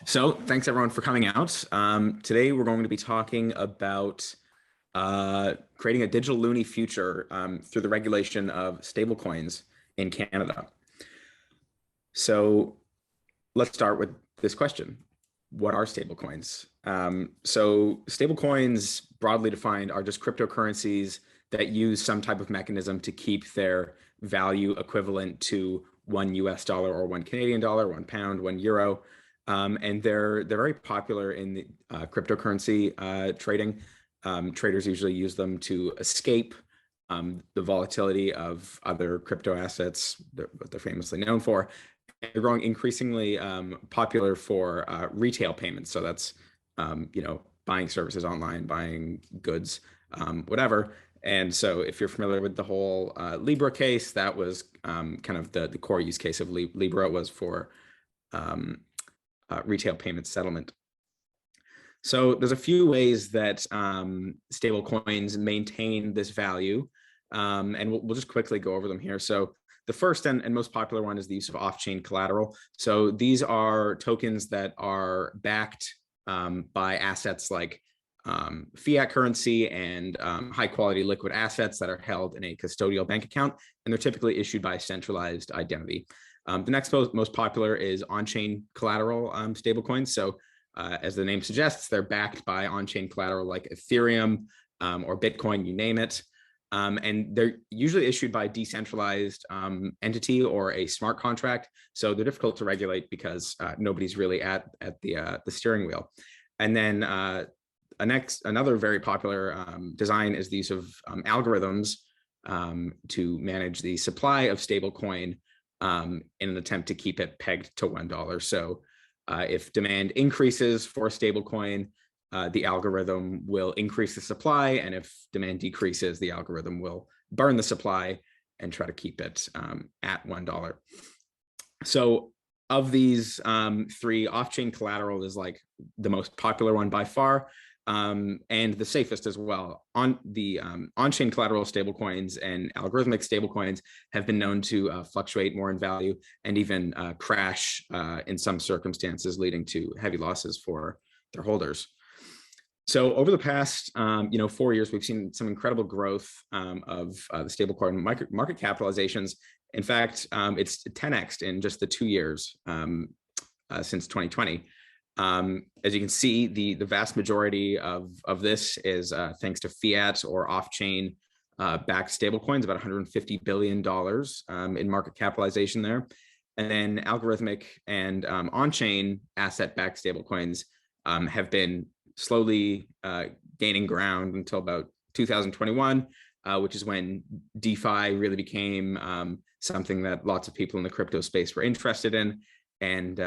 So thanks everyone for coming out. Today we're going to be talking about creating a digital loonie future through the regulation of stablecoins in Canada. So let's start with this question. What are stablecoins? So stablecoins, broadly defined, are just cryptocurrencies that use some type of mechanism to keep their value equivalent to $1 or $1 Canadian, £1, €1. And they're very popular in the cryptocurrency trading. Traders usually use them to escape the volatility of other crypto assets, what they're famously known for. They're growing increasingly popular for retail payments. So that's buying services online, buying goods, whatever. And so if you're familiar with the whole Libra case, that was kind of the core use case of Libra was for retail payment settlement. So there's a few ways that stable coins maintain this value, and we'll just quickly go over them here. So the first and most popular one is the use of off-chain collateral. So these are tokens that are backed by assets like fiat currency and high-quality liquid assets that are held in a custodial bank account, and they're typically issued by a centralized identity. The next most popular is on-chain collateral stablecoins. So as the name suggests, they're backed by on-chain collateral like Ethereum or Bitcoin, you name it. And they're usually issued by a decentralized entity or a smart contract. So they're difficult to regulate because nobody's really at the steering wheel. And then another very popular design is the use of algorithms to manage the supply of stablecoin in an attempt to keep it pegged to $1. So if demand increases for a stablecoin, the algorithm will increase the supply, and if demand decreases, the algorithm will burn the supply and try to keep it at $1. So of these three, off-chain collateral is like the most popular one by far, and the safest as well. On-chain collateral stablecoins and algorithmic stablecoins have been known to fluctuate more in value and even crash in some circumstances, leading to heavy losses for their holders. So over the past 4 years, we've seen some incredible growth of the stablecoin market capitalizations. In fact, it's 10x'd in just the 2 years since 2020. As you can see, the vast majority of this is thanks to fiat or off-chain backed stablecoins, about $150 billion in market capitalization there. And then algorithmic and on-chain asset-backed stablecoins have been slowly gaining ground until about 2021, which is when DeFi really became something that lots of people in the crypto space were interested in, and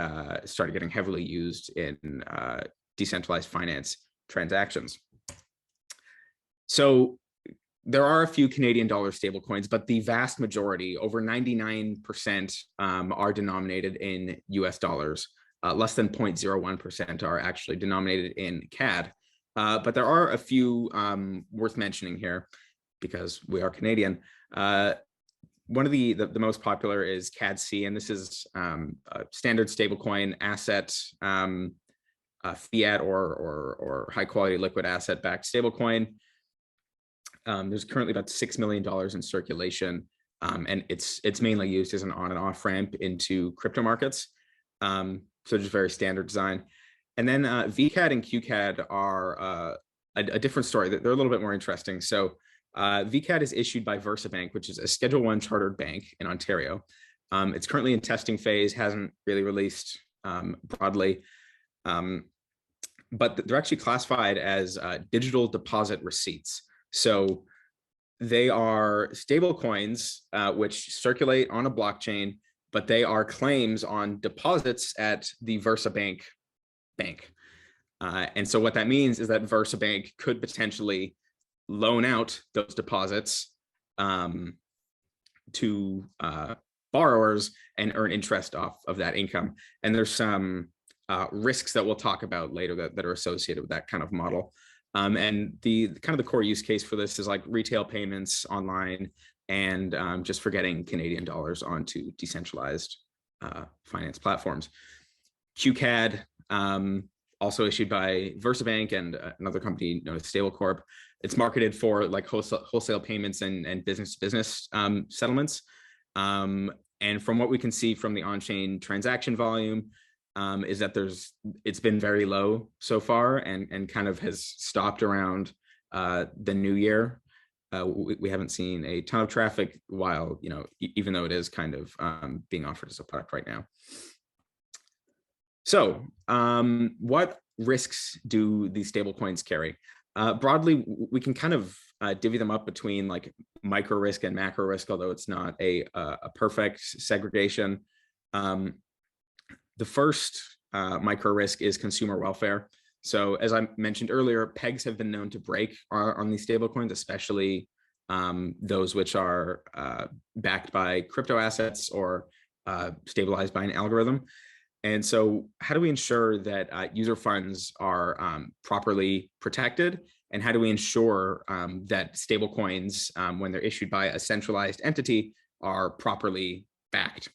started getting heavily used in decentralized finance transactions. So there are a few Canadian dollar stablecoins, but the vast majority, over 99%, are denominated in US dollars. Less than 0.01% are actually denominated in CAD. But there are a few worth mentioning here because we are Canadian. One of the most popular is CAD-C, and this is a standard stablecoin asset, fiat or high quality liquid asset backed stablecoin. There's currently about $6 million in circulation, and it's mainly used as an on and off ramp into crypto markets. So just very standard design. And then VCAD and QCAD are a different story. They're a little bit more interesting. So VCAD is issued by VersaBank, which is a Schedule I chartered bank in Ontario. It's currently in testing phase, hasn't really released broadly, but they're actually classified as digital deposit receipts. So they are stable coins which circulate on a blockchain, but they are claims on deposits at the VersaBank bank. And so what that means is that VersaBank could potentially loan out those deposits to borrowers and earn interest off of that income. And there's some risks that we'll talk about later that are associated with that kind of model. And the kind of the core use case for this is like retail payments online and just for getting Canadian dollars onto decentralized finance platforms. QCAD also issued by VersaBank and another company known as Stablecorp. It's marketed for like wholesale payments and business-to-business settlements. And from what we can see from the on-chain transaction volume, is that it's been very low so far and kind of has stopped around the new year. We haven't seen a ton of traffic while, even though it is kind of being offered as a product right now. So what risks do these stablecoins carry? Broadly, we can kind of divvy them up between like micro risk and macro risk, although it's not a perfect segregation. The first micro risk is consumer welfare. So as I mentioned earlier, pegs have been known to break on these stablecoins, especially those which are backed by crypto assets or stabilized by an algorithm. And so how do we ensure that user funds are properly protected? And how do we ensure that stablecoins, when they're issued by a centralized entity, are properly backed?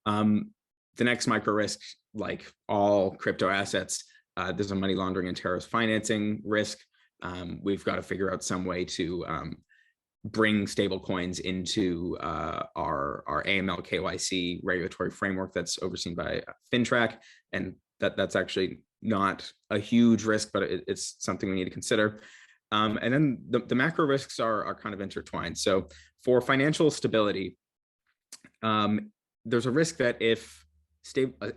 The next micro risk, like all crypto assets, there's a money laundering and terrorist financing risk. We've got to figure out some way to bring stablecoins into our AML KYC regulatory framework that's overseen by FinTrack, and that's actually not a huge risk, but it's something we need to consider. And then the macro risks are kind of intertwined. So for financial stability, there's a risk that if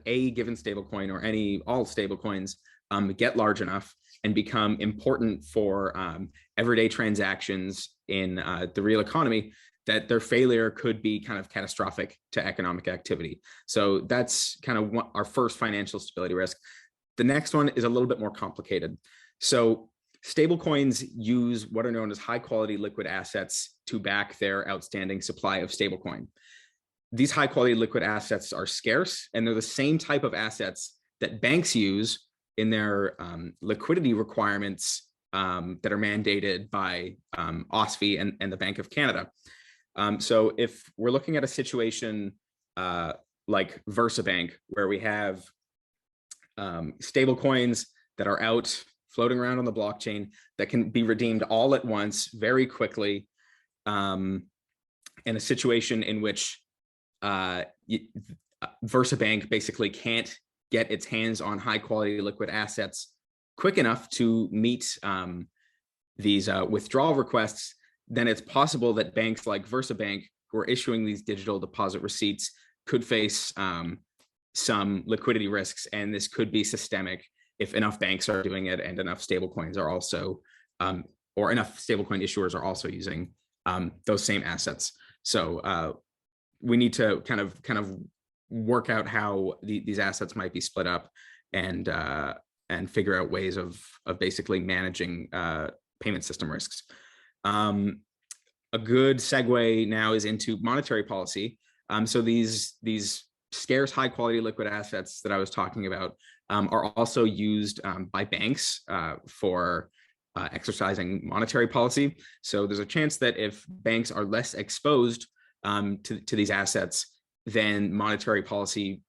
a given stablecoin or all stablecoins get large enough and become important for everyday transactions in the real economy, that their failure could be kind of catastrophic to economic activity. So that's kind of our first financial stability risk. The next one is a little bit more complicated. So stablecoins use what are known as high quality liquid assets to back their outstanding supply of stablecoin. These high quality liquid assets are scarce, and they're the same type of assets that banks use in their liquidity requirements that are mandated by OSFI and the Bank of Canada. So if we're looking at a situation like VersaBank, where we have stable coins that are out floating around on the blockchain that can be redeemed all at once very quickly, in a situation in which VersaBank basically can't get its hands on high quality liquid assets quick enough to meet these withdrawal requests, then it's possible that banks like VersaBank, who are issuing these digital deposit receipts, could face some liquidity risks, and this could be systemic if enough banks are doing it and enough stablecoins are also, or enough stablecoin issuers are also using those same assets. So we need to kind of work out how these assets might be split up and figure out ways of basically managing payment system risks. A good segue now is into monetary policy. So these scarce, high quality liquid assets that I was talking about are also used by banks for exercising monetary policy. So there's a chance that if banks are less exposed to these assets, then monetary policy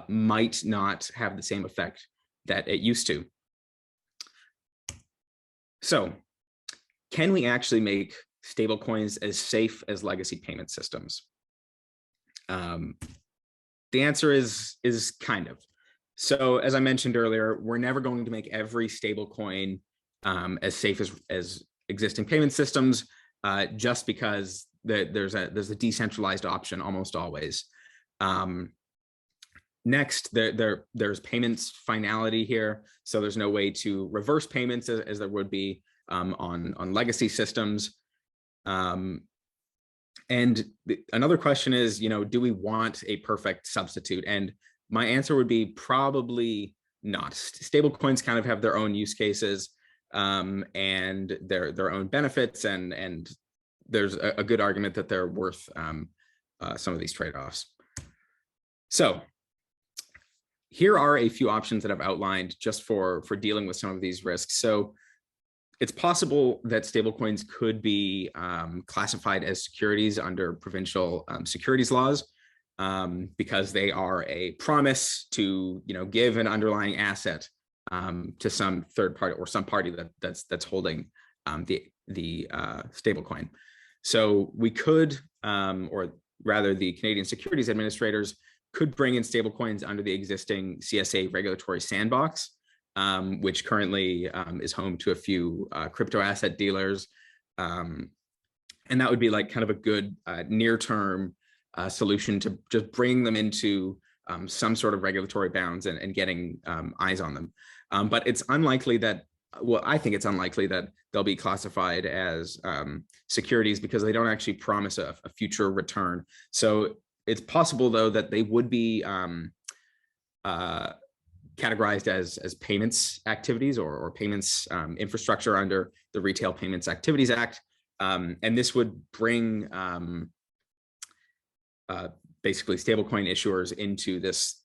might not have the same effect that it used to. So can we actually make stablecoins as safe as legacy payment systems? The answer is kind of. So as I mentioned earlier, we're never going to make every stablecoin as safe as existing payment systems, just because there's a decentralized option almost always. Next, there's payments finality here. So there's no way to reverse payments as there would be on legacy systems. And another question is, do we want a perfect substitute? And my answer would be probably not. Stablecoins kind of have their own use cases and their own benefits, and there's a good argument that they're worth some of these trade-offs. So here are a few options that I've outlined just for dealing with some of these risks. So it's possible that stablecoins could be classified as securities under provincial securities laws. because they are a promise to, give an underlying asset to some third party or some party that's holding the stable coin. So we could, or rather the Canadian Securities Administrators could bring in stablecoins under the existing CSA regulatory sandbox, which currently is home to a few crypto asset dealers. And that would be like kind of a good near-term solution to just bring them into some sort of regulatory bounds and getting eyes on them. But it's unlikely that, well, I think it's unlikely that they'll be classified as securities because they don't actually promise a future return. So it's possible, though, that they would be categorized as payments activities or payments infrastructure under the Retail Payments Activities Act. And this would bring basically stablecoin issuers into this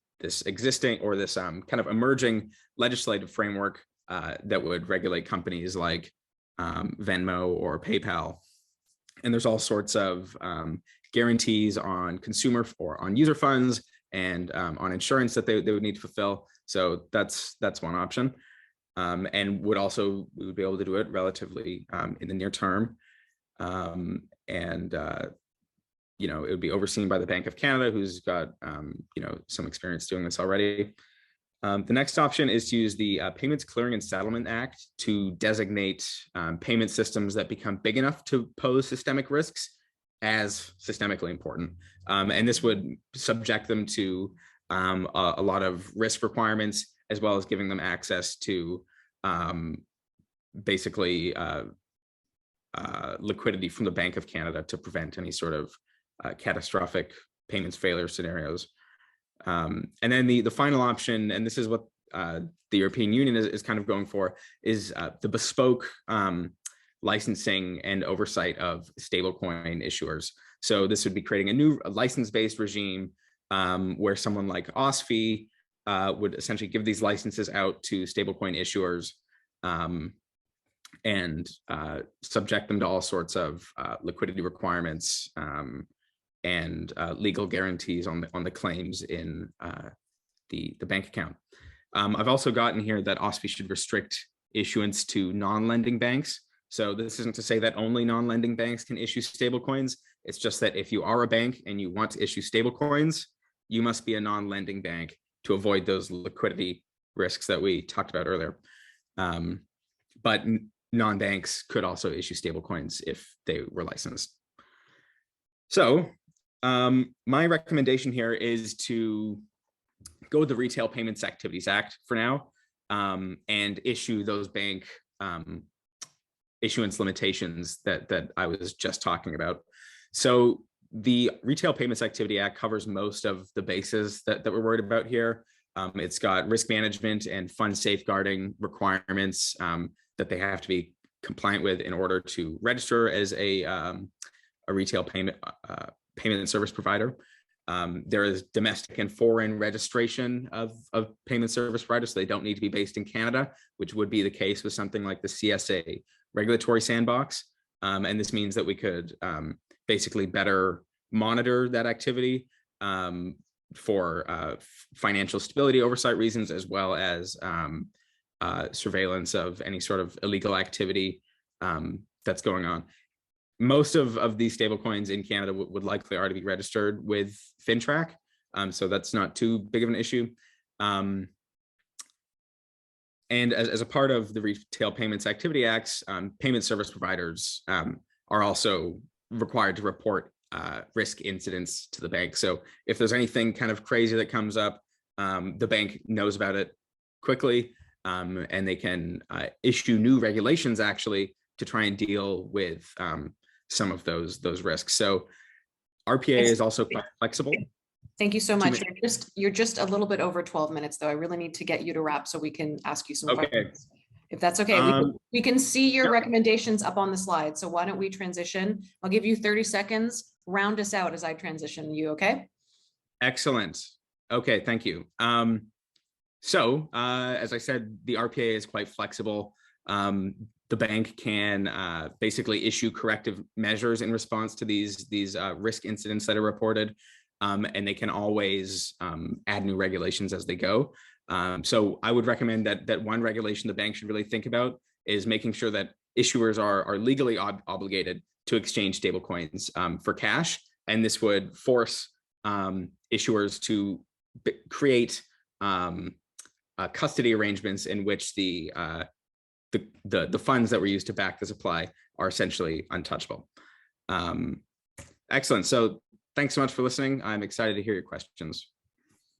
existing or this kind of emerging legislative framework that would regulate companies like Venmo or PayPal. And there's all sorts of guarantees on consumer or on user funds and on insurance that they would need to fulfill. So that's one option. And we would be able to do it relatively in the near term. It would be overseen by the Bank of Canada, who's got some experience doing this already. The next option is to use the Payments Clearing and Settlement Act to designate payment systems that become big enough to pose systemic risks as systemically important. And this would subject them to a lot of risk requirements, as well as giving them access to basically liquidity from the Bank of Canada to prevent any sort of catastrophic payments failure scenarios. And then the final option, and this is what the European Union is kind of going for, is the bespoke licensing and oversight of stablecoin issuers. So this would be creating a new license-based regime where someone like OSFI would essentially give these licenses out to stablecoin issuers and subject them to all sorts of liquidity requirements and legal guarantees on the claims in the bank account. I've also gotten here that OSFI should restrict issuance to non-lending banks. So this isn't to say that only non-lending banks can issue stablecoins. It's just that if you are a bank and you want to issue stablecoins, you must be a non-lending bank to avoid those liquidity risks that we talked about earlier. But non-banks could also issue stablecoins if they were licensed. So my recommendation here is to go with the Retail Payments Activities Act for now and issue those bank issuance limitations that I was just talking about. So the Retail Payments Activity Act covers most of the bases that we're worried about here. It's got risk management and fund safeguarding requirements that they have to be compliant with in order to register as a retail payment service provider. There is domestic and foreign registration of payment service providers, so they don't need to be based in Canada, which would be the case with something like the CSA regulatory sandbox. And this means that we could basically better monitor that activity for financial stability oversight reasons, as well as surveillance of any sort of illegal activity that's going on. Most of these stablecoins in Canada would likely already be registered with FinTrack, so that's not too big of an issue. And as a part of the Retail Payments Activity Acts, payment service providers are also required to report risk incidents to the bank. So if there's anything kind of crazy that comes up, the bank knows about it quickly, and they can issue new regulations actually to try and deal with some of those risks. So RPA is also quite flexible. Thank you so much. You're just a little bit over 12 minutes, though. I really need to get you to wrap so we can ask you some questions. If that's okay, we can see your recommendations up on the slide. So why don't we transition? I'll give you 30 seconds. Round us out as I transition you, okay? Excellent. Okay, thank you. So as I said, the RPA is quite flexible. The bank can basically issue corrective measures in response to these risk incidents that are reported. and they can always add new regulations as they go. So I would recommend that one regulation the bank should really think about is making sure that issuers are legally obligated to exchange stablecoins for cash, and this would force issuers to create custody arrangements in which the funds that were used to back the supply are essentially untouchable. Excellent. So thanks so much for listening. I'm excited to hear your questions.